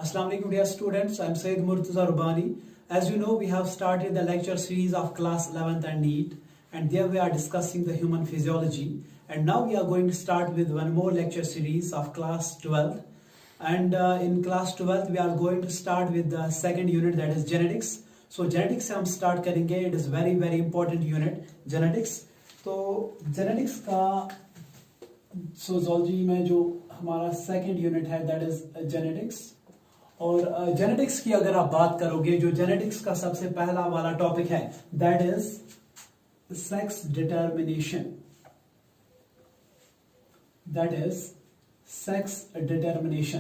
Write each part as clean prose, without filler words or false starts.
Assalamu alaikum dear students, I am Sayyid Murtaza Rubani. As you know, we have started the lecture series of class 11th and NEET, and there we are discussing the human physiology, and now we are going to start with one more lecture series of class 12th. And in class 12th we are going to start with the second unit, that is genetics. So genetics से हम start करेंगे. It is very important unit genetics. तो genetics का zoology में जो हमारा second unit है that is genetics. और जेनेटिक्स की अगर आप बात करोगे, जो जेनेटिक्स का सबसे पहला वाला टॉपिक है that is sex determination. That is sex determination.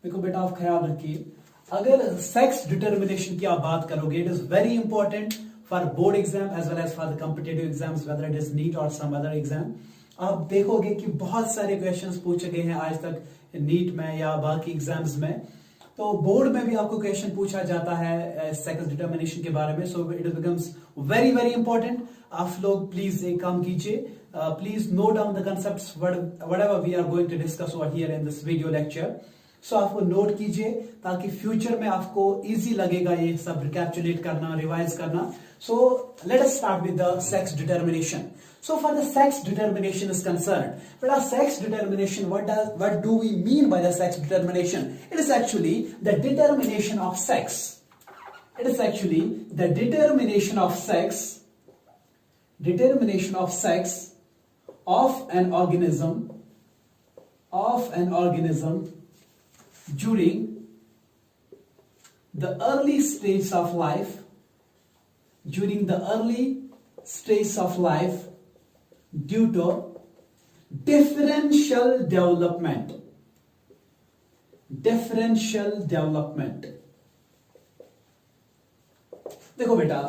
देखो बेटा, आप ख्याल रखिए, अगर सेक्स डिटर्मिनेशन की आप बात करोगे, it is very important for board exam as well as for the competitive exams, whether it is NEET और सम अदर एग्जाम. आप देखोगे कि बहुत सारे क्वेश्चंस पूछे गए हैं आज तक नीट में या बाकी एग्जाम्स में. तो बोर्ड में भी आपको क्वेश्चन पूछा जाता है सेक्स डिटर्मिनेशन के बारे में. So it becomes very important. आप लोग प्लीज एक काम कीजिए, please note down the concepts whatever we are going to discuss over here in this video lecture. So आपको नोट कीजिए ताकि फ्यूचर में आपको इजी लगेगा ये सब रिकैप्चुलेट करना, रिवाइज करना. So let us start with the sex determination. So for the sex determination is concerned, but our sex determination, what do we mean by the sex determination? It is actually the determination of sex. It is actually the determination of sex of an organism during the early stages of life. During the early stages of life, due to differential development. देखो बेटा,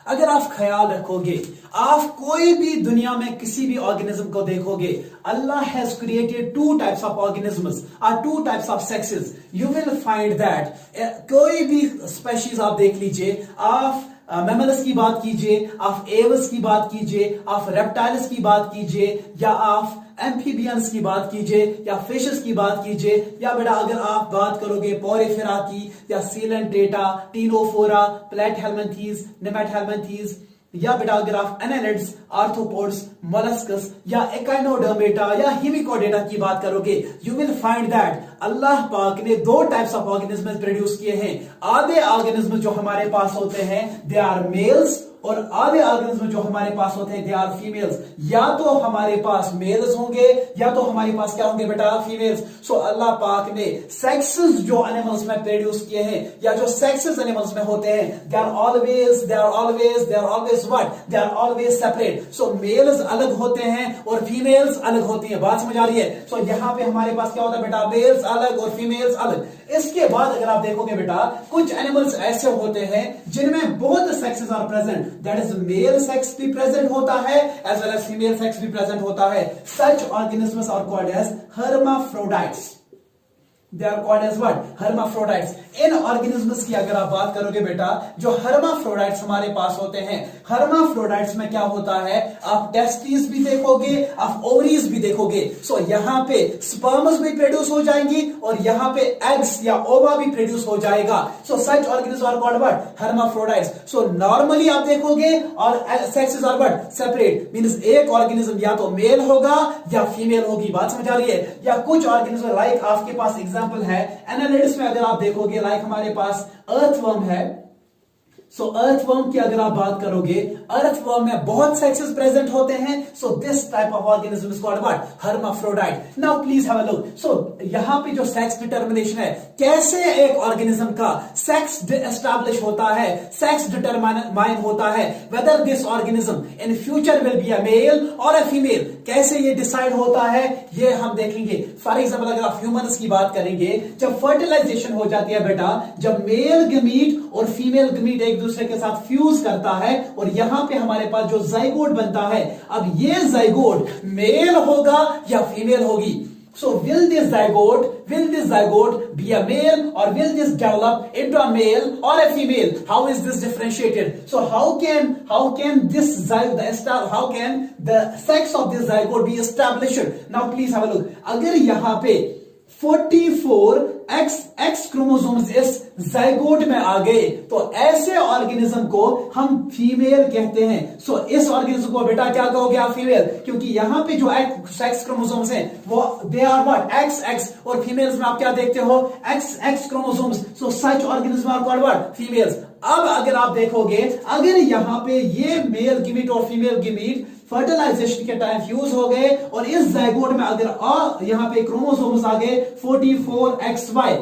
अगर आप ख्याल रखोगे, आप कोई भी दुनिया में किसी भी ऑर्गेनिज्म को देखोगे, Allah has created two types of organisms or two types of sexes. You will find that कोई भी स्पेशीज आप देख लीजिए, आप मैमल्स की बात कीजिए, आप एवल्स की बात कीजिए, आप रेप्टाइल्स की बात कीजिए, या आप एम्फीबियंस की बात कीजिए, या फिशेस की बात कीजिए, या बेटा अगर आप बात करोगे पोरिफेरा की, या सीलेंटेटा, टीनोफोरा, प्लेटहेल्मिंथीज, नेमेटहेल्मिंथीज, या बेटा अगर आप एनालिड्स, आर्थ्रोपोड्स, मोलस्कस, या एकाइनोडर्मेटा या हिमिकोडेटा की बात करोगे, यू विल फाइंड दैट अल्लाह पाक ने दो टाइप्स ऑफ ऑर्गेनिज्म प्रोड्यूस किए हैं. आधे ऑर्गेनिज्म जो हमारे पास होते हैं दे आर मेल्स, और आधे ऑर्गेनिज्म जो हमारे पास होते हैं दे आर फीमेल्स. या तो हमारे पास मेल्स होंगे या तो हमारे पास क्या होंगे बेटा, फीमेल्स. सो अल्लाह पाक ने सेक्सेस जो एनिमल्स में प्रोड्यूस किए हैं, या जो सेक्सेस एनिमल्स में होते हैं, they are always what, they are always separate. So males अलग होते हैं और फीमेल्स अलग होती हैं. बात समझ आ रही है? सो यहां पे हमारे पास क्या होता है बेटा, मेल्स अलग और फीमेल्स अलग. इसके बाद अगर आप देखोगे बेटा, कुछ एनिमल्स ऐसे होते हैं जिनमें both sexes are present. That is male sex भी प्रेजेंट होता है as well as female sex भी प्रेजेंट होता है. Such organisms are called as hermaphrodites. They are called as what? Hermaphrodites. इन ऑर्गेनिजम्स की अगर आप बात करोगे बेटा, जो hermaphrodites हमारे पास होते हैं, hermaphrodites में क्या होता है, आप टेस्टिस भी देखोगे, आप ओवरीज भी देखोगे. सो यहां पे स्पर्म्स भी प्रोड्यूस हो जाएंगी और यहां पे एग्स या ओवा भी प्रोड्यूस हो जाएगा. So such organism are called what, hermaphrodites. So normally आप देखोगे और sexes are what, separate. Means एक ऑर्गेनिज्म या तो मेल होगा या फीमेल होगी. बात समझ आ रही है? या कुछ ऑर्गेनिज्म लाइक आपके पास एग्जांपल है एनालिड्स में, अगर आप देखोगे लाइक हमारे पास अर्थवर्म है. सो अर्थवर्म की अगर आप बात करोगे, अर्थवर्म में बहुत सेक्सेस प्रेजेंट होते हैं. So this type of organism is called what, hermaphrodite. Now please have a look. So यहां पे जो सेक्स डिटर्मिनेशन है, कैसे एक ऑर्गेनिज्म का सेक्स एस्टैब्लिश होता है, सेक्स डिटरमाइन होता है, whether this organism in future will be a male और अ फीमेल, कैसे ये डिसाइड होता है ये हम देखेंगे. फॉर एग्जाम्पल अगर आप ह्यूमंस की बात करेंगे, जब फर्टिलाइजेशन हो जाती है बेटा, जब मेल गमीट और फीमेल गमीट एक दूसरे के साथ फ्यूज करता है और यहां पे हमारे पास जो जाइगोट बनता है, अब ये जाइगोट मेल होगा या फीमेल होगी. So will this zygote be a male or will this develop into a male or a female? How is this differentiated? So how can the sex of this zygote be established? Now please have a look. अगर यहां पे 44 x chromosomes इस zygote में आ गए तो ऐसे organism को हम फीमेल कहते हैं। सो इस ऑर्गेनिज्म को बेटा क्या कहोगे आप? फीमेल, क्योंकि यहां पे जो सेक्स क्रोमोसोम्स हैं वो they are what? X X, और फीमेल्स में आप क्या देखते हो? X X chromosomes. So such organism are called what? Females. अब अगर आप देखोगे, अगर यहां पे ये मेल गिमीट और फीमेल गिमीट फर्टिलाइजेशन के टाइम फ्यूज हो गए और इस जाइगोट में अगर यहां पे क्रोमोसोम्स आ गए 44XY,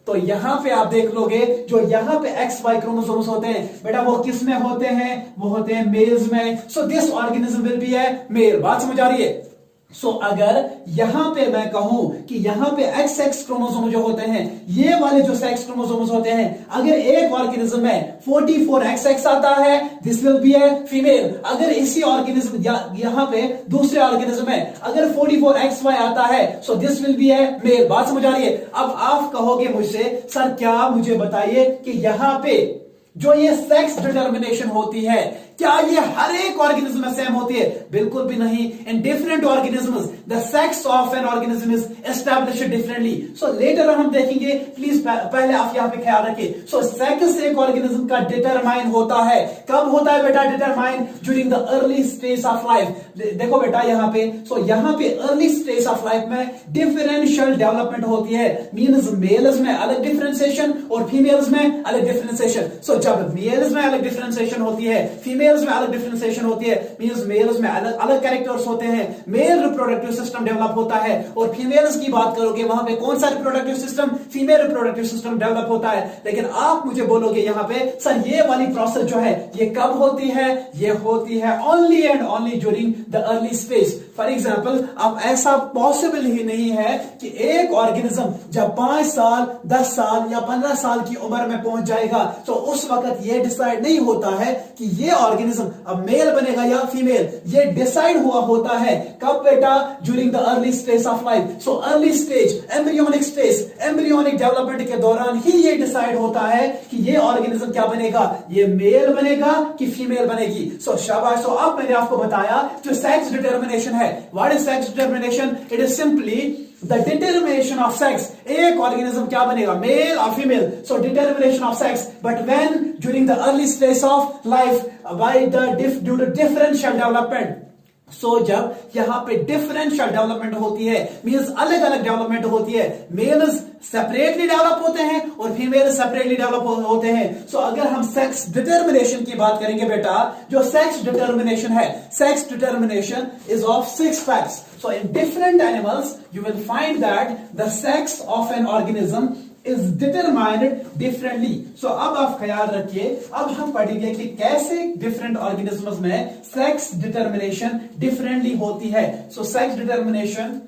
तो यहां पे आप देख लोगे जो यहां पे XY क्रोमोसोम्स होते हैं बेटा वो किस में होते हैं? वो होते हैं मेल्स में। So this organism will be a male. बात समझ आ रही है? सो अगर यहां पे मैं कहूं कि यहां पे XX क्रोमोसोम जो होते हैं, ये वाले जो सेक्स क्रोमोसोम्स होते हैं, अगर एक ऑर्गेनिज्म में 44XX आता है, this will be a female. अगर इसी ऑर्गेनिज्म यहां पे दूसरे ऑर्गेनिज्म में अगर 44XY आता है, so this will be a male. बात समझ आ रही है? अब आप कहोगे मुझसे, सर क्या मुझे बताइए कि यहां पे जो ये सेक्स डिटर्मिनेशन होती है, क्या ये हर एक ऑर्गेनिज्म में सेम होती है? बिल्कुल भी नहीं। In different organisms the sex of an organism is established differently. So later हम देखेंगे, प्लीज पहले आप यहां पे ख्याल रखिए। सो सेक्स एक ऑर्गेनिज्म का डिटरमाइन होता है। कब होता है बेटा determine? During the early stage of life. देखो बेटा यहां पे, सो यहां पे अर्ली स्टेज ऑफ लाइफ में डिफरेंशियल डेवलपमेंट होती है। मींस मेल्स में अलग डिफरेंशिएशन और फीमेल्स में अलग डिफरेंशिएशन। सो जब मेल्स में अलग डिफरेंशिएशन होती है, फीमेल्स में अलग डिफरेंशिएशन होती है, मींस मेल्स में अलग अलग कैरेक्टर्स होते हैं, मेल रिप्रोडक्टिव सिस्टम डेवलप होता है। और फीमेल्स की बात करोगे वहां पे कौन सा reproductive system? Female reproductive system develop होता है। लेकिन आप मुझे बोलोगे यहां पे, सर ये वाली प्रोसेस जो है ये कब होती है? ये होती है only and only during the early stage. For example, अब ऐसा पॉसिबल ही नहीं है कि एक ऑर्गेनिज्म जब 5 साल 10 साल या 15 साल की उम्र में पहुंच जाएगा तो उस वक्त यह डिसाइड नहीं होता है कि यह ऑर्गेनिज्म अब मेल बनेगा या फीमेल। ये डिसाइड हुआ होता है कब बेटा? During the early stage of life. So early stage, embryonic stage, embryonic development के दौरान ही ये डिसाइड होता है कि ये ऑर्गेनिज्म क्या बनेगा, ये मेल बनेगा कि फीमेल बनेगी। सो शाबाश। सो अब मैंने आपको बताया जो सेक्स डिटर्मिनेशन है, what is sex determination? It is simply the determination of sex. एक ऑर्गेनिज्म क्या बनेगा, मेल और female. So determination of sex, but when during the early stage of life by the due to differential development. So जब यहां पे differential development होती है, means अलग अलग डेवलपमेंट होती है, मेल्स सेपरेटली डेवलप होते हैं और फीमेल सेपरेटली डेवलप होते हैं। सो अगर हम सेक्स डिटर्मिनेशन की बात करेंगे बेटा, जो सेक्स डिटर्मिनेशन है, sex determination is of 6 facts. So in different animals you will find that the sex of an organism is determined differently. So अब आप ख्याल रखिए, अब हम पढ़ेंगे कि कैसे डिफरेंट ऑर्गेनिज्म्स में सेक्स डिटर्मिनेशन डिफरेंटली होती है। सो सेक्स डिटर्मिनेशन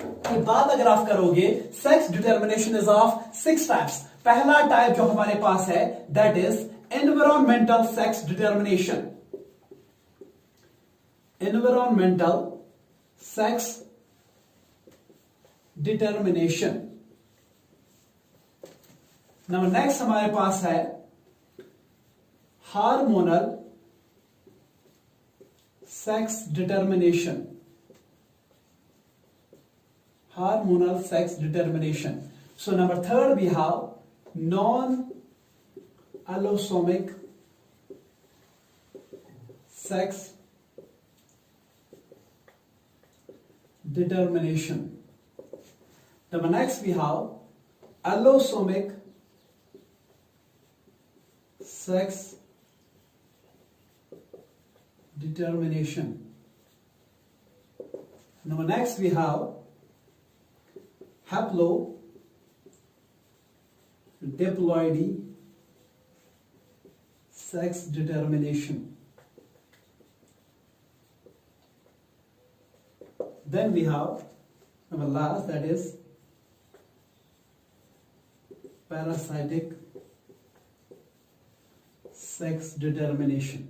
की बात अगर आप करोगे, sex determination is of 6 types. पहला टाइप जो हमारे पास है that is environmental sex determination. Environmental sex determination. Number next हमारे पास है hormonal sex determination. Hormonal sex determination. So number third we have non allosomic sex determination. Number next we have allosomic sex determination. Number next we have haplodiploidy sex determination. Then we have number last, that is parasitic sex determination.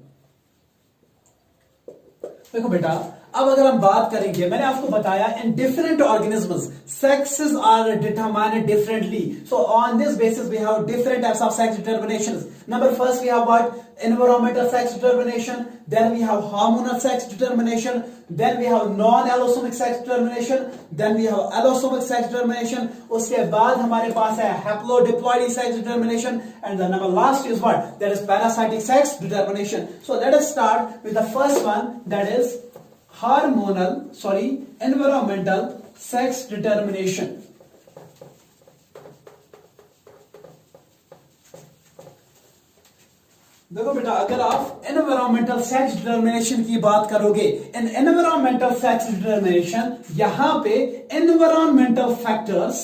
देखो बेटा, अब अगर हम बात करेंगे, मैंने आपको बताया in different organisms sexes are determined differently. So on this basis we have different types of sex determinations. Number first we have what? Environmental sex determination, then we have hormonal sex determination, then we have non-allosomic sex determination, then we have allosomic sex determination. उसके बाद हमारे पास है haplodiploidy sex determination, and the number last is what? That is parasitic sex determination. So let us start with the first one, that is environmental sex determination. देखो बेटा, अगर आप environmental sex determination की बात करोगे, इन एनवायरमेंटल सेक्स डिटर्मिनेशन यहां पे environmental factors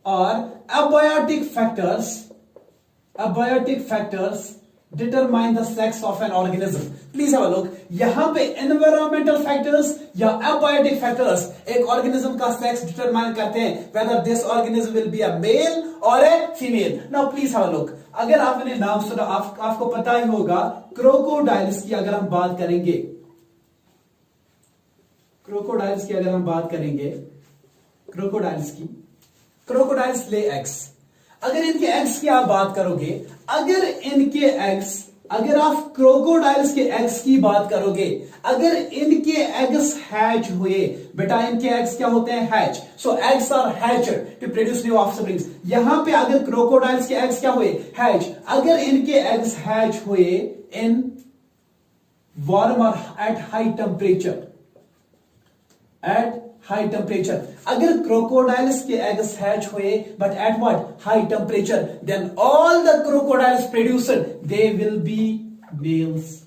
और abiotic factors determine the sex of an organism. Please have a look. यहां पे environmental factors या abiotic factors एक organism का sex determine करते हैं, whether this organism will be a male or a female. Now please have a look. अगर आपने नाम सुना, आपको पता ही होगा क्रोकोडाइल्स की अगर हम बात करेंगे, क्रोकोडाइल्स ले एग्स। अगर इनके एग्स की आप बात करोगे, अगर आप क्रोकोडाइल्स के एग्स की बात करोगे, अगर इनके एग्स हैच हुए, बेटा इनके एग्स क्या होते हैं? Hatch. So eggs are hatched to produce new offsprings. यहां पे अगर क्रोकोडाइल्स के एग्स क्या हुए? हैच। अगर इनके एग्स हैच हुए इन वार्म और एट हाई टेम्परेचर, अगर क्रोकोडाइल्स के एग्स हैच हुए but at what? High temperature, then all the crocodiles produced they will be males.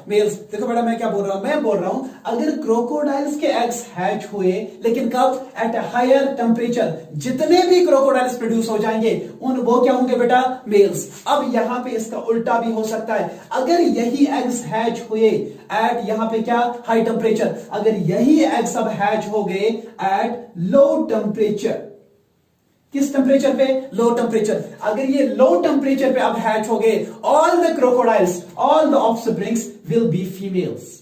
Males. देखो बेटा मैं क्या बोल रहा हूं? मैं बोल रहा हूं अगर क्रोकोडाइल्स के एग्स हैच हुए, लेकिन कब? एट अ हायर टेम्परेचर, जितने भी क्रोकोडाइल्स प्रोड्यूस हो जाएंगे वो क्या होंगे बेटा? मेल्स। अब यहां पे इसका उल्टा भी हो सकता है, अगर यही एग्स हैच हुए एट यहां पे क्या? हाई टेम्परेचर, अगर यही एग्स अब हैच हो गए एट लो टेम्परेचर, किस टेम्परेचर पे? Low temperature. अगर ये लो टेम्परेचर पे अब हैच हो गए, all the crocodiles, all the offsprings will be females.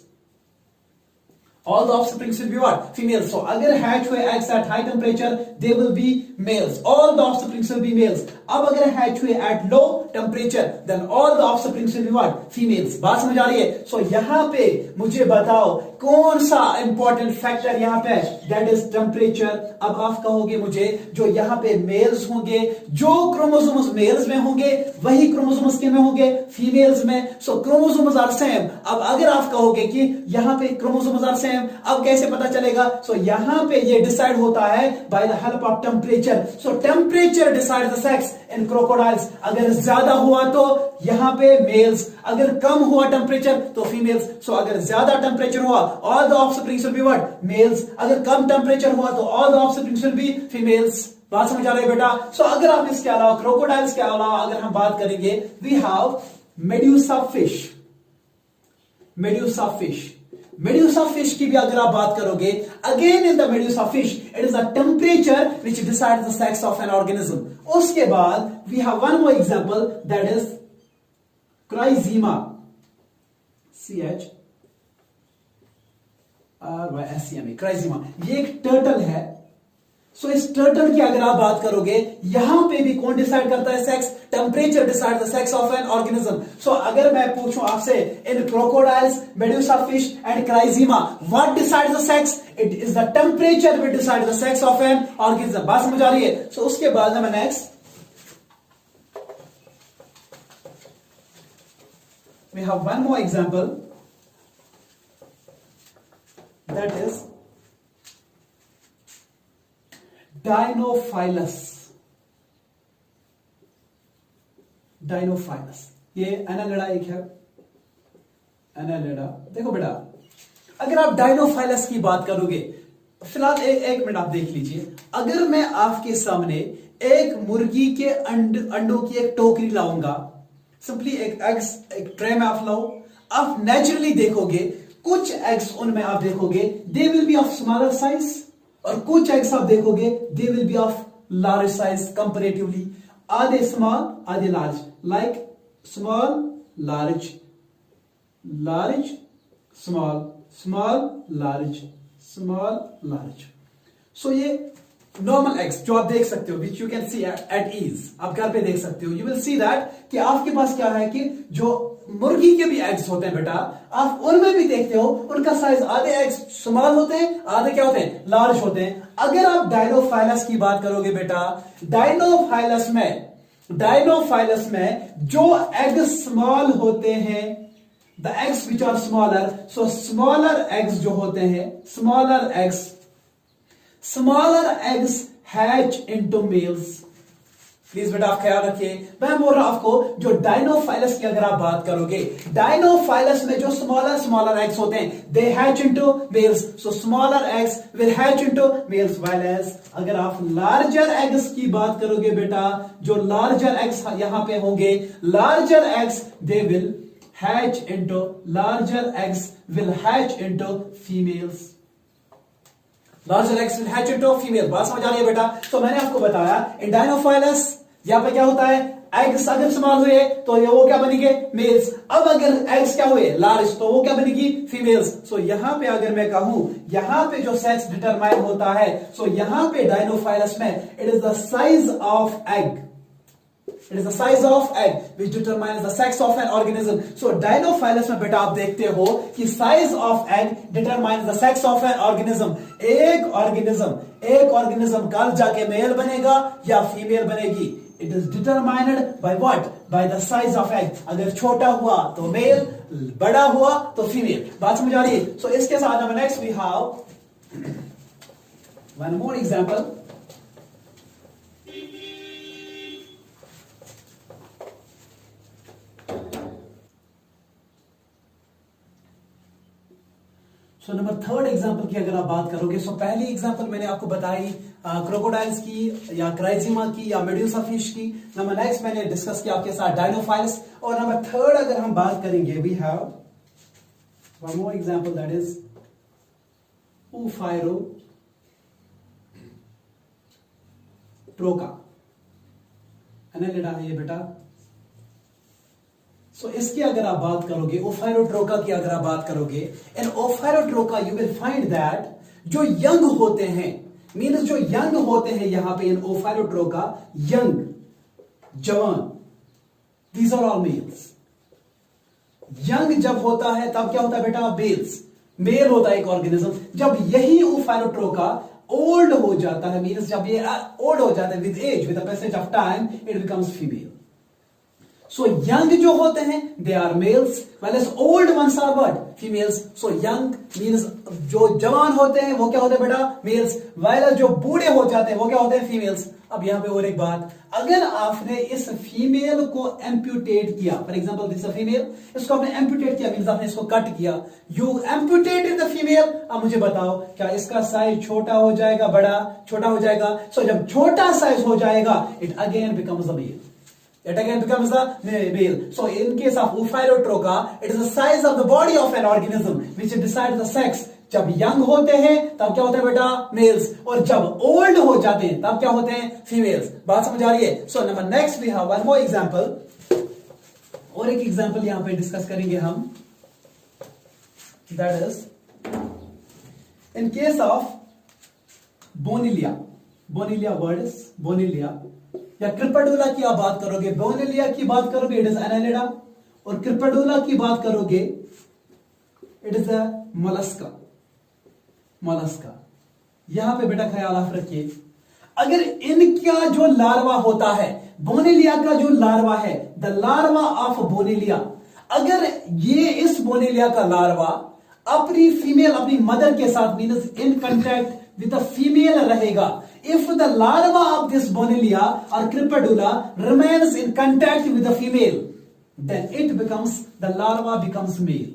All the offsprings will be what? Females. So अगर hatch हुए eggs at high temperature, they will be males. All the offsprings will be males. अब अगर hatch हुए at low temperature, then all the offsprings will be what? Females. बात समझ आ रही है? So यहाँ पे मुझे बताओ कौन सा इंपॉर्टेंट फैक्टर यहाँ पे? That is temperature. अब आप कहोगे मुझे जो यहाँ पे मेल्स होंगे, जो क्रोमोसोम्स मेल्स में होंगे वही क्रोमोसोम्स के में होंगे? फीमेल्स में। सो क्रोमोसोम्स आर सेम। अब अगर आप कहोगे कि यहाँ पे क्रोमोसोम्स आर सेम, अब कैसे पता चलेगा? सो यहां पे ये डिसाइड होता है by the help of temperature. So temperature decide the sex in crocodiles. अगर ज्यादा हुआ तो यहां पे मेल्स, अगर कम हुआ टेम्परेचर तो फीमेल्स। सो अगर ज्यादा टेम्परेचर हुआ all the offsprings will be what? Males. अगर कम टेम्परेचर हुआ तो all the offsprings will be females. बात समझ आ रही है बेटा? सो अगर आप इसके अलावा क्रोकोडाइल्स के अलावा अगर हम बात करेंगे, वी हैव मेड्यूसा फिश की भी अगर आप बात करोगे, again in the medusa fish it is the temperature which decides the sex of an organism. उसके बाद we have one more example, that is क्राइजीमा, CHRYSEMA, क्राइजीमा। ये एक टर्टल है। सो इस टर्टल की अगर आप बात करोगे, यहां पे भी कौन डिसाइड करता है sex? Temperature decide the sex of an organism. So अगर मैं पूछूं आपसे, in crocodiles, medusa fish and Chrysema, what decide the sex? It is the temperature which decide the sex of an organism. बात समझ आ रही है? सो उसके बाद में next we have one more example, that is Dinophilus. ये Annelida एक है, एनालिडा। देखो बेटा, अगर आप डायनोफाइलस की बात करोगे, फिलहाल एक मिनट आप देख लीजिए। अगर मैं आपके सामने एक मुर्गी के अंडों की एक टोकरी लाऊंगा, सिंपली एक ट्रे में आप लाओ, आप नेचुरली देखोगे कुछ एग्स उनमें आप देखोगे they will be of smaller size, और कुछ एग्स आप देखोगे they will be of large size comparatively. आधे स्मॉल आधे large, like small large large, small, small, large, small, large. So ये नॉर्मल एग्स जो आप देख सकते हो, which you can see at ease, आप घर पे देख सकते हो, यू विल सी दैट कि आपके पास क्या है कि जो मुर्गी के भी एग्स होते हैं बेटा, आप उनमें भी देखते हो उनका साइज, आधे एग्स स्मॉल होते हैं, आधे क्या होते हैं, लार्ज होते हैं. अगर आप डायनोफाइलस की बात करोगे बेटा, डायनोफाइलस में जो एग स्मॉल होते हैं, the eggs which are smaller, so smaller eggs जो होते हैं, smaller eggs hatch into males. Please बेटा आप ख्याल रखिए, मैं बोल रहा हूं आपको, जो डायनोफाइलस की अगर आप बात करोगे, डायनोफाइलस में जो स्मॉलर एग्स होते हैं, they hatch into males, so smaller eggs will hatch into males. While as अगर आप लार्जर एग्स की बात करोगे बेटा, जो लार्जर एग्स यहां पे होंगे, larger eggs they will hatch into females. Larger eggs will hatch into female. बात समझ आ रही है बेटा? तो मैंने आपको बताया इन डायनोफाइलस यहां पे क्या होता है, एग्स अगर स्मॉल हुए तो ये वो क्या बनेंगे, मेल्स. अब अगर एग्स क्या हुए, लार्ज, तो वो क्या बनेगी, फीमेल्स. सो यहां पे अगर मैं कहूं, यहां पे जो सेक्स डिटरमाइन होता है, सो यहां पे डायनोफाइलस में it is the size of egg. It is the size of egg which determines the sex of an organism. So Dinophyllus में बेटा आप देखते हो कि size of egg determines the sex of an organism. एक organism कल जाके mail बनेगा या फीमेल बनेगी. It is determined by what? By the size of egg. अगर छोटा हुआ तो मेल, बड़ा हुआ तो फीमेल. बात समझ आ रही है? So इसके साथ हम next we have one more example. So number third example की अगर आप बात करोगे, सो पहली एग्जांपल मैंने आपको बताई क्रोकोडाइल्स की या क्राइजिमा की या मेडुसा फिश की. नंबर नेक्स्ट मैंने डिस्कस किया आपके साथ डायनोफाइल्स. और नंबर थर्ड अगर हम बात करेंगे, we have one more example, that is Ophryotrocha. Annelida है ये बेटा. सो इसकी अगर आप बात करोगे, ओफायरोट्रोका की अगर आप बात करोगे, in Ophryotrocha you will find that जो यंग होते हैं, मीन्स जो यंग होते हैं यहां पे इन ओफायरोट्रोका, यंग, जवान, these are all males. Young जब होता है तब क्या होता है बेटा, मेल्स, मेल होता है एक ऑर्गेनिज्म. जब यही ओफायरोट्रोका ओल्ड हो जाता है, मीन्स जब ये ओल्ड हो जाता है with age, with the passage of time, it becomes female. So young जो होते हैं they are males, whereas old ones are what? Females. So young means जो जवान होते हैं वो क्या होते हैं बेटा, males, whereas जो बूढ़े हो जाते हैं वो क्या होते हैं, females. अब यहां पे और एक बात, अगर आपने इस फीमेल को एम्प्यूटेट किया, फॉर एग्जांपल दिस फीमेल, इसको आपने एम्प्यूटेट किया, मींस आपने इसको कट किया, यू एम्प्यूटेटेड द फीमेल. अब मुझे बताओ क्या इसका साइज छोटा हो जाएगा, बड़ा, छोटा हो जाएगा? सो जब छोटा साइज हो जाएगा, it again becomes a male. It again becomes the male. So in case of Ophiotrocha, it is the size of the body of an organism which decides the sex. जब यंग होते हैं तब क्या होता है बेटा, मेल्स, और जब ओल्ड हो जाते हैं तब क्या होते हैं, फीमेल्स. बात समझ आ रही है? So number next we have one more example. और एक एग्जांपल यहां पे डिस्कस करेंगे हम, that is in case of Bonellia. Bonellia word is Bonellia या क्रिपेडुला की आप बात करोगे, बोनिलिया की बात करोगे इट इज एनालिडा, और क्रिपेडुला की बात करोगे इट इज अ मोलस्का. यहां पे बेटा ख्याल आप रखिए, अगर इनका जो लार्वा होता है, बोनिलिया का जो लार्वा है, द लार्वा ऑफ बोनिलिया, अगर ये इस बोनिलिया का लार्वा अपनी फीमेल, अपनी मदर के साथ means in contact with the female रहेगा, if the larva of this Bonilia or Crepidula remains in contact with the female, then the larva becomes male.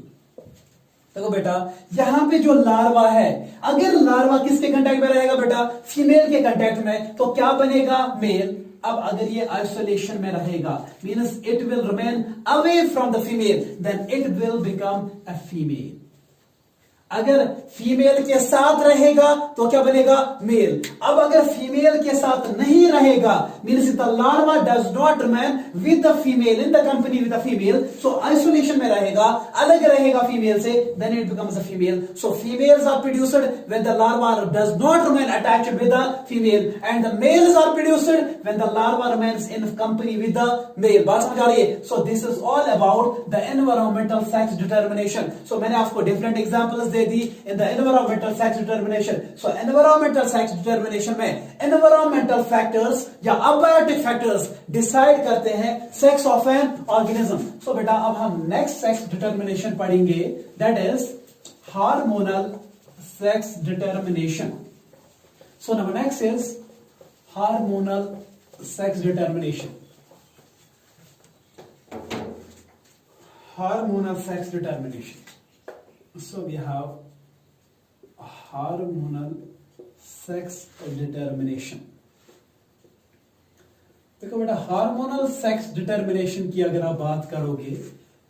देखो बेटा यहां पे जो लार्वा है, अगर लार्वा किसके कांटेक्ट में रहेगा बेटा, फीमेल के कांटेक्ट में, तो क्या बनेगा, मेल. अब अगर ये आइसोलेशन में रहेगा, means it will remain away from the female, then it will become a female. अगर फीमेल के साथ रहेगा तो क्या बनेगा? मेल। अब अगर फीमेल के साथ नहीं रहेगा, means the larva does not remain with the female in the company with the female, so isolation में रहेगा, अलग रहेगा फीमेल से, then it becomes a female. So females are produced when the larva does not remain attached with the female, and the males are produced when the larva remains in company with the male. बात समझ आ रही है? So this is all about the environmental sex determination. So मैंने आपको different examples दे दी in the environmental sex determination. So environmental sex determination में एनवायरमेंटल फैक्टर्स या अबायोटिक फैक्टर्स डिसाइड करते हैं sex of an organism. So बेटा अब हम नेक्स्ट सेक्स डिटर्मिनेशन पढ़ेंगे, that is hormonal sex determination. So number next is hormonal sex determination. Hormonal sex determination. So we have hormonal sex determination. देखो बेटा, hormonal sex determination की अगर आप बात करोगे,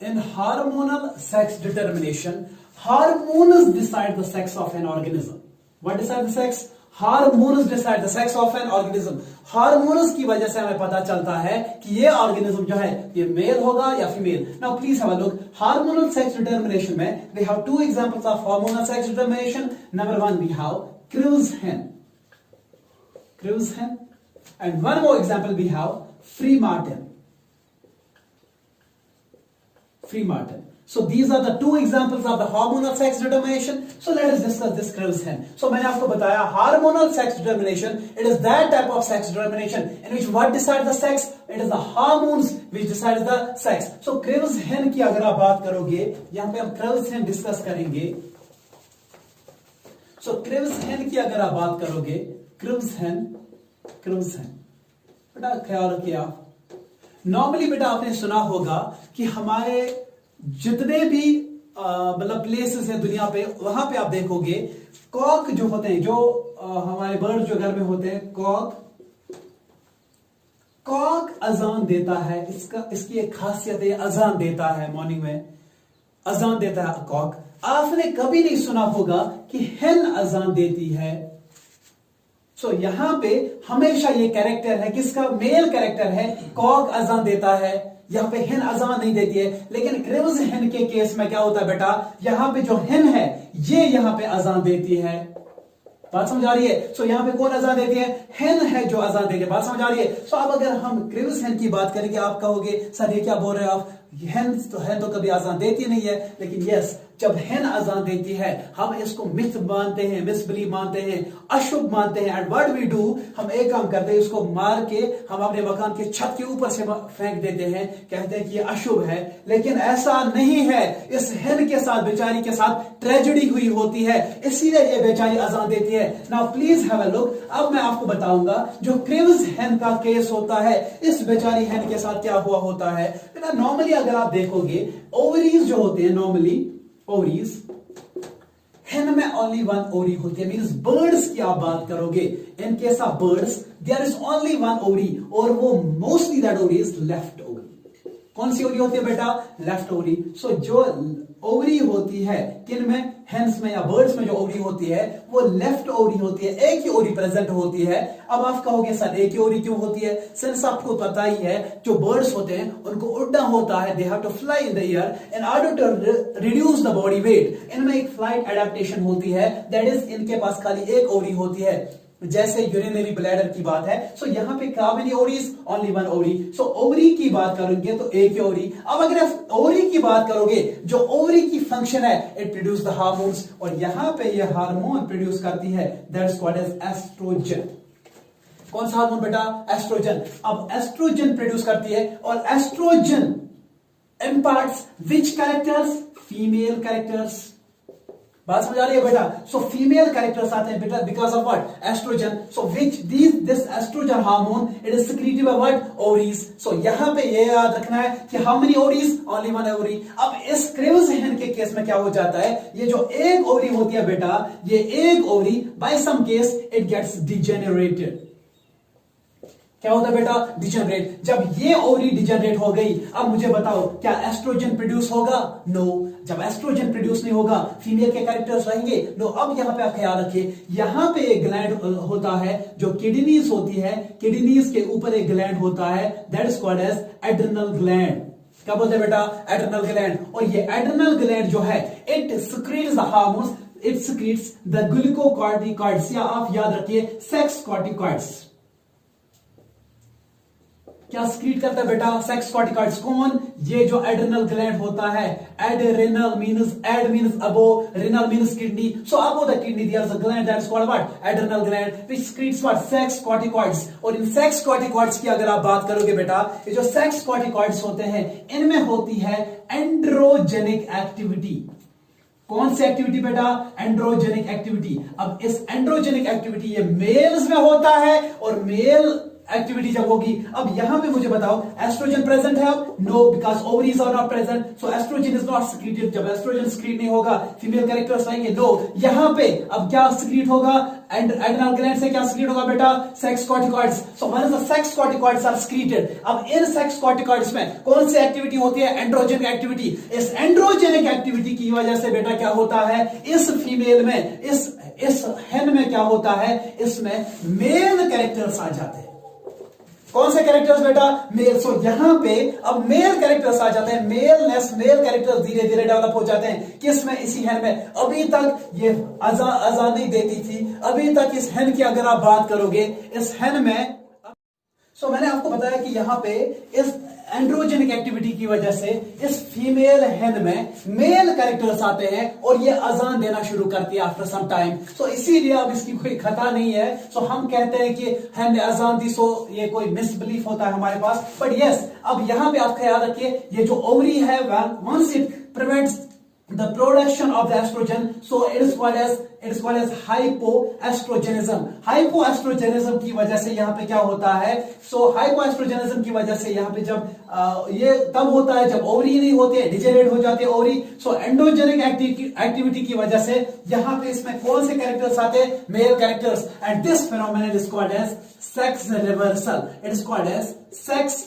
in hormonal sex determination, hormones decide the sex of an organism. What decide the sex? Hormones decide the sex of an organism. Hormones की वजह से हमें पता चलता है कि ये ऑर्गेनिज्म जो है ये मेल होगा या female. Now please have a look, hormonal sex determination में we have two examples of hormonal sex determination. Number one we have crews hen, crews hen, and one more example we have Freemartin. Freemartin. So these are the two examples of the hormonal sex determination. So let us discuss this Krivs hen. So मैंने आपको बताया hormonal sex determination, it is that type of sex determination in which what decides the sex? It is the hormones which decides the sex. So Krivs hen की अगर आप बात करोगे, यहाँ पे हम Krivs hen डिस्कस करेंगे। So Krivs hen की अगर आप बात करोगे, Krivs hen, बेटा ख्याल रखिए आप। नॉर्मली बेटा आपने सुना होगा कि हमारे जितने भी मतलब प्लेसेस है दुनिया पे, वहां पे आप देखोगे कॉक जो होते हैं, जो हमारे बर्ड जो घर में होते हैं, कॉक अजान देता है। इसकी एक खासियत है, अजान देता है, मॉर्निंग में अजान देता है कॉक। आपने कभी नहीं सुना होगा कि हेन अजान देती है। सो यहां पे हमेशा ये कैरेक्टर है, किसका? मेल कैरेक्टर है, कॉक अजान देता है। यहां पे हेन अजान नहीं देती है। लेकिन क्रिव्स हेन के केस में क्या होता है बेटा, यहां पे जो हेन है ये यहां पे अजान देती है। बात समझ आ रही है? सो यहां पे कौन अजान देती है? हेन है जो अजान देती है। बात समझ आ रही है? सो अब अगर हम क्रिव्स हेन की बात करेंगे, आप कहोगे सर ये क्या बोल रहे हो आप, हेन तो कभी अजान देती नहीं है। लेकिन यस, जब हेन अजान देती है हम इसको मिथ मानते हैं, मिसबिलीव मानते हैं, अशुभ मानते हैं। एंड व्हाट वी डू, हम एक काम करते हैं, इसको मार के हम अपने मकान के छत के ऊपर से फेंक देते हैं, कहते हैं कि ये अशुभ है। लेकिन ऐसा नहीं है, इस हेन के साथ, बेचारी के साथ ट्रेजेडी हुई होती है, इसीलिए ये बेचारी अजान देती है। Now please have a look, अब मैं आपको बताऊंगा जो क्रिव्स हेन का केस होता है, इस बेचारी हेन के साथ क्या हुआ होता है। नॉर्मली अगर आप देखोगे, ओवरीज जो होते हैं, नॉर्मली ओवरीज, हेन में ओनली वन ओवरी होती है। मींस बर्ड्स की आप बात करोगे, in case of birds there is only one ovary, और वो mostly that ovary is left ovary. कौन सी ओवरी होती है बेटा? Left ovary. सो जो ओवरी होती है किन में, हेन्स में या बर्ड्स में जो ओवरी होती है वो लेफ्ट ओवरी होती है, एक ही ओवरी प्रेजेंट होती है। अब आप कहोगे सर एक ही ओवरी क्यों होती है? सिंस आपको पता ही है जो बर्ड्स होते हैं उनको उड़ना होता है, they have to fly in the air in order to reduce the body weight. इनमें एक फ्लाइट एडेप्टेशन होती है, दैट इज इनके पास खाली एक ओवरी होती है, जैसे यूरिनरी ब्लैडर की बात है। सो यहां पे how many ovaries? Only one ovary. So ovary की बात करोगे तो एक ही ओवरी। अब अगर आप ओवरी की बात करोगे, जो ओवरी की फंक्शन है, इट प्रोड्यूस द हार्मोन्स, और यहां पे ये हार्मोन प्रोड्यूस करती है, दैट्स कॉल्ड एज एस्ट्रोजन। कौन सा हार्मोन बेटा? एस्ट्रोजन। अब एस्ट्रोजन प्रोड्यूस करती है, और oestrogen imparts which characters? Female characters. बात समझ आ रही है बेटा? सो फीमेल कैरेक्टर्स आते हैं बेटा because of what? Estrogen. So this estrogen hormone it is secreted by what? Ovaries. So यहां पे ये याद रखना है कि how many ovaries? Only one ovary. अब इस क्रिव्स हेन के केस में क्या हो जाता है, ये जो एक ओवरी होती है बेटा, ये एक ovary by some case it gets degenerated. क्या होता है बेटा? डिजेनरेट। जब ये ओवरी डिजेनरेट हो गई, अब मुझे बताओ क्या एस्ट्रोजन प्रोड्यूस होगा? नो। जब एस्ट्रोजन प्रोड्यूस नहीं होगा, फीमेल के कैरेक्टर्स रहेंगे? नो। अब यहां पे आप ख्याल रखिए, यहां पे एक ग्लैंड होता है जो किडनीज होती है, किडनीज के ऊपर एक ग्लैंड होता है, that is called as adrenal gland. क्या बोलते हैं बेटा? Adrenal gland. और ये एड्रिनल ग्लैंड जो है, it secretes the hormones, it secretes the glucocorticoids, या आप याद रखिए सेक्स कॉर्टिकॉइड्स। क्या स्क्रीट करता है बेटा? Sex corticoids. कौन? ये जो एड्रिनल ग्लैंड होता है। Adrenal means, ad means above, renal means kidney, so above the kidney there is a gland that is called what? Adrenal gland, which secretes what? Sex corticoids. और इन sex corticoids की अगर आप बात करोगे बेटा, ये जो सेक्स कॉर्टिकॉइड्स होते हैं, इनमें होती है एंड्रोजेनिक एक्टिविटी। कौन सी एक्टिविटी बेटा? Androgenic activity. अब इस एंड्रोजेनिक एक्टिविटी ये मेल्स में होता है, और मेल एक्टिविटी जब होगी, अब यहां पे मुझे बताओ एस्ट्रोजन प्रेजेंट है? अब no, because ovaries are not present, so oestrogen is not secreted. जब एस्ट्रोजन सिक्रीट नहीं होगा, फीमेल कैरेक्टर्स आएंगे? नो। यहां पे अब क्या सिक्रीट होगा? एड्रिनल ग्लैंड से क्या सिक्रीट होगा बेटा? Sex corticoids. So when the sex corticoids are secreted, अब इन सेक्स कॉर्टिकॉइड्स में कौन सी एक्टिविटी होती है? Androgenic activity. इस एंड्रोजेनिक एक्टिविटी की वजह से बेटा क्या होता है? इस फीमेल में, इस हेन में क्या होता है? इसमें मेल कैरेक्टर्स आ जाते हैं। कौन से कैरेक्टर्स बेटा? मेल। सो यहां पे अब मेल कैरेक्टर्स आ जाते हैं, मेलनेस, मेल कैरेक्टर्स धीरे धीरे डेवलप हो जाते हैं। किसमें? इसी हेन में। अभी तक ये आजादी देती थी, अभी तक इस हेन की अगर आप बात करोगे, इस हेन में, सो मैंने आपको बताया कि यहां पे इस एंड्रोजेनिक एक्टिविटी की वजह से इस फीमेल हेन में मेल कैरेक्टर्स आते हैं, और ये अजान देना शुरू करती है आफ्टर सम टाइम। सो इसीलिए अब इसकी कोई खता नहीं है। सो हम कहते हैं कि हेन ने अजान दी, सो ये कोई मिसबिलीफ होता है हमारे पास। बट यस, अब यहां पे आप ख्याल रखिए, ये जो ओवरी है, once it prevents the production of the estrogen, so it is called as hypoestrogenism. Hypoestrogenism की वजह से यहाँ पे क्या होता है? so hypoestrogenism की वजह से यहाँ पे जब ये तब होता है जब ओवरी नहीं होते, डिजेनरेट हो जाते हैं ओवरी। so एंड्रोजेनिक एक्टिविटी की वजह से यहाँ पे इसमें कौन से कैरेक्टर्स आते हैं? Male characters. And this phenomenon is called as sex reversal. It is called as sex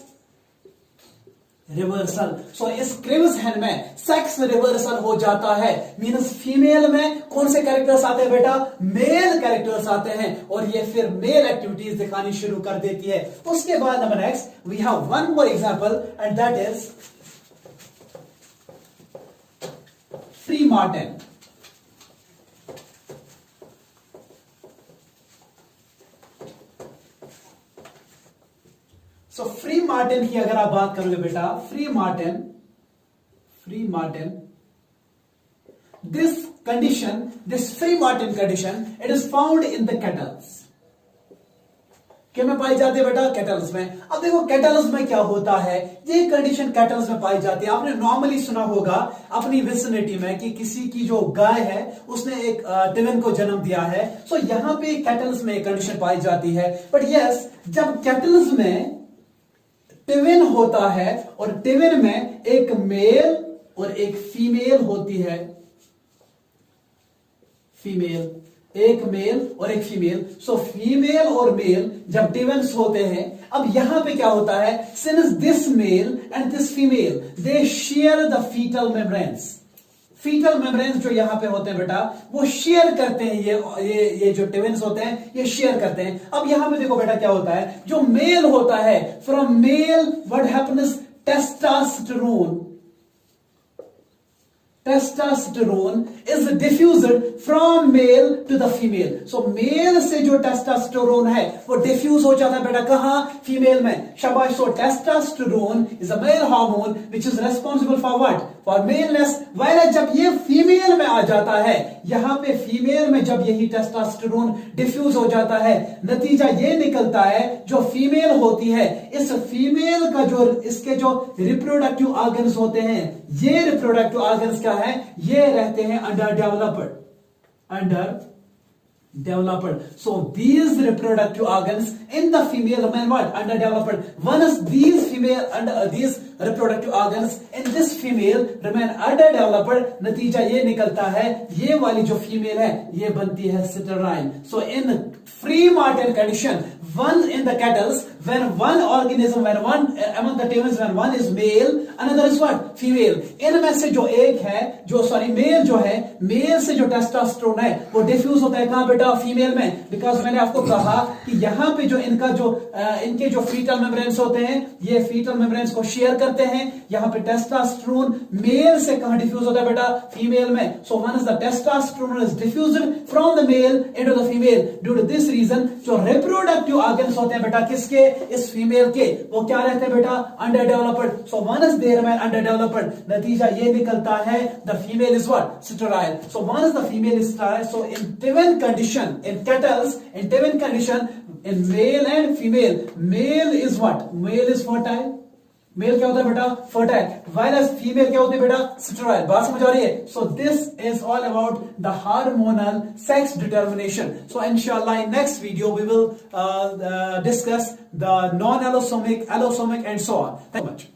reversal. So इस क्रिव्स हेन में सेक्स रिवर्सल हो जाता है, मींस फीमेल में कौन से कैरेक्टर्स आते हैं बेटा? मेल कैरेक्टर्स आते हैं, और ये फिर मेल एक्टिविटीज दिखानी शुरू कर देती है। उसके बाद number next we have one more example, and that is freemartin. So freemartin की अगर आप बात करोगे बेटा, freemartin, this free Martin condition, it is found in the cattles. क्या में पाई जाती है बेटा? कैटल्स में। अब देखो कैटल्स में क्या होता है, ये कंडीशन कैटल्स में पाई जाती है। आपने नॉर्मली सुना होगा अपनी विसिनिटी में कि किसी की जो गाय है उसने एक टिवन को जन्म दिया है। सो यहां पे कैटल्स में एक कंडीशन पाई जाती है। बट यस, जब कैटल्स में टिवन होता है, और टिवन में एक मेल और एक फीमेल होती है, फीमेल, एक मेल और एक फीमेल। सो फीमेल और मेल जब टिवन्स होते हैं, अब यहां पे क्या होता है? Since this male and this female they share the foetal membranes. Foetal membranes जो यहां पे होते हैं बेटा, वो शेयर करते हैं, ये जो टिविन्स होते हैं ये शेयर करते हैं। अब यहां पे देखो बेटा क्या होता है, जो मेल होता है, from male what happens? Testosterone is diffused from male to the female. So male से जो टेस्टोस्टेरोन है वो डिफ्यूज हो जाता है बेटा कहां? फीमेल में। शाबाश। So testosterone is a male hormone which is responsible for what? For maleness. While जब ये फीमेल में आ जाता है, यहां पे फीमेल में जब यही टेस्टोस्टेरोन डिफ्यूज हो जाता है, नतीजा ये निकलता है जो फीमेल होती है, इस फीमेल का जो इसके जो रिप्रोडक्टिव ऑर्गन्स होते हैं, ये रिप्रोडक्टिव ऑर्गन्स क्या है? ये रहते हैं underdeveloped. So these reproductive organs in the female remain what? Underdeveloped. Once these reproductive organs in this female remain underdeveloped, नतीजा ये निकलता है, ये वाली जो फीमेल है ये बनती है sterile. So in free Martin condition, one in the cattle, when one organism, when one among the tables, when one is male, another is what? Female. इनमें से जो एक है, जो सॉरी मेल जो है, मेल से जो टेस्टोस्टेरोन है वो डिफ्यूज होता है कहां बेटा? फीमेल में. बिकॉज मैंने आपको कहा कि यहां पे जो इनका जो इनके जो फीटल मेम्ब्रेन्स होते हैं, ये फीटल मेम्ब्रेन्स को शेयर करते हैं. यहां पे टेस्टोस्टेरोन मेल से कहां डिफ्यूज होता है बेटा? फीमेल में. So once the testosterone is diffused from the male into the female, due to this reason जो रिप्रोडक्टिव ऑर्गन्स होते हैं बेटा किसके? इस फीमेल के, वो क्या रहते हैं बेटा? Under developed. So once they remain under developed, नतीजा ये निकलता है the female is what? Sterile. So once the female is sterile, so in twin condition, in cattles, in twin condition, in male and female, male is what? Male is fertile. Male क्या होता है बेटा? Fertile. Virus female क्या होती है बेटा? Sterile. बात समझ आ रही है? So this is all about the hormonal sex determination. So इंशाल्लाह in next video we will discuss the non allosomic, allosomic and so on. Thank you much.